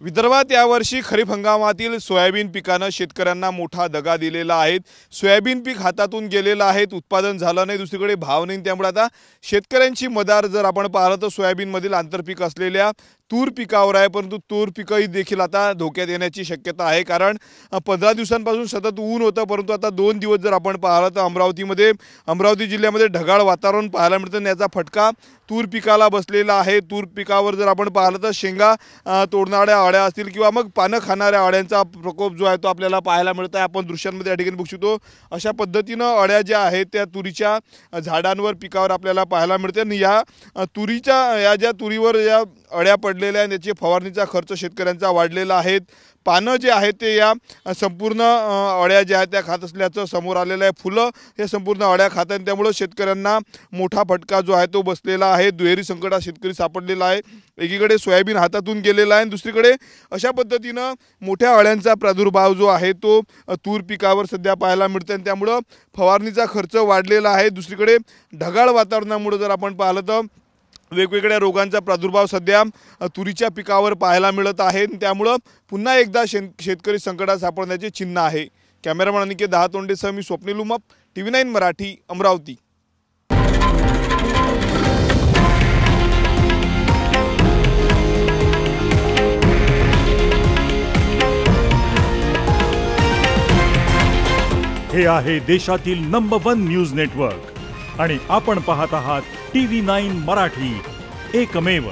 विदर्भात यावर्षी खरीप हंगामातील सोयाबीन पिकाने शेतकऱ्यांना मोठा दगा दिलेला आहे। सोयाबीन पीक हातातून गेलेलं आहे, उत्पादन झालं नाही, दुसरीकडे भाव नाही। त्यामुळे आता शेतकऱ्यांची मदार जर आपण पाहिलं तर सोयाबीन मधील आंतरपीक असलेल्या तूर पिकावर आहे, परंतु तूर पिकही देखील आता धोक्यात येण्याची शक्यता आहे। कारण 15 दिवसांपासून सतत ऊन होतं, परंतु आता 2 दिवस जर आपण पाहिलं तर अमरावती जिल्ह्यामध्ये ढगाळ वातावरण पाहायला मिळतं। याचा फटका तूर पिकाला बसलेला आहे। तूर पिकावर जर आपण पाहिलं तर शेंगा तोडणाऱ्या अळ्या असतील किंवा मग पानं खाणाऱ्या अळ्यांचा प्रकोप जो आहे तो आपल्याला पाहायला मिळत आहे। आपण दृश्यांमध्ये या ठिकाणी बघू शकतो अशा पद्धतीनं अळ्या ज्या आहेत त्या तुरीच्या झाडांवर पिकावर आपल्याला पाहायला मिळते। आणि या तुरीच्या या ज्या तुरीवर या अळ्या पडलेल्या आहेत त्याची फवारणीचा खर्च शेतकऱ्यांचा वाढलेला आहे। पानं जे आहेत ते या संपूर्ण अळ्या ज्या आहेत त्या खात असल्याचं समोर आलेलं आहे। फुलं हे संपूर्ण अळ्या खात आहेत, त्यामुळे शेतकऱ्यांना मोठा फटका जो आहे तो बसलेला आहे। दुहेरी संकटात शेतकरी सापडलेला आहे। एकीकडे सोयाबीन हातातून गेलेला आहे, दुसरीकडे अशा पद्धतीनं मोठ्या अळ्यांचा प्रादुर्भाव जो आहे तो तूर पिकावर सध्या पाहायला मिळतो। त्यामुळे फवारणीचा खर्च वाढलेला आहे। दुसरीकडे ढगाळ वातावरणामुळे जर आपण पाहिलं तर वेगवेगळ्या रोगांचा प्रादुर्भाव सध्या तुरीच्या पिकावर पाहायला मिळत आहे। त्यामुळे पुन्हा एकदा शेतकरी संकटात सापडण्याचे चिन्ह आहे। कॅमेरामन अनिकेत दहातोंडेसह मी स्वप्नील उमाप, TV9 मराठी, अमरावती। हे आहे देशातील नंबर 1 न्यूज नेटवर्क आणि आपण पाहत आहात TV9 मराठी, एकमेव।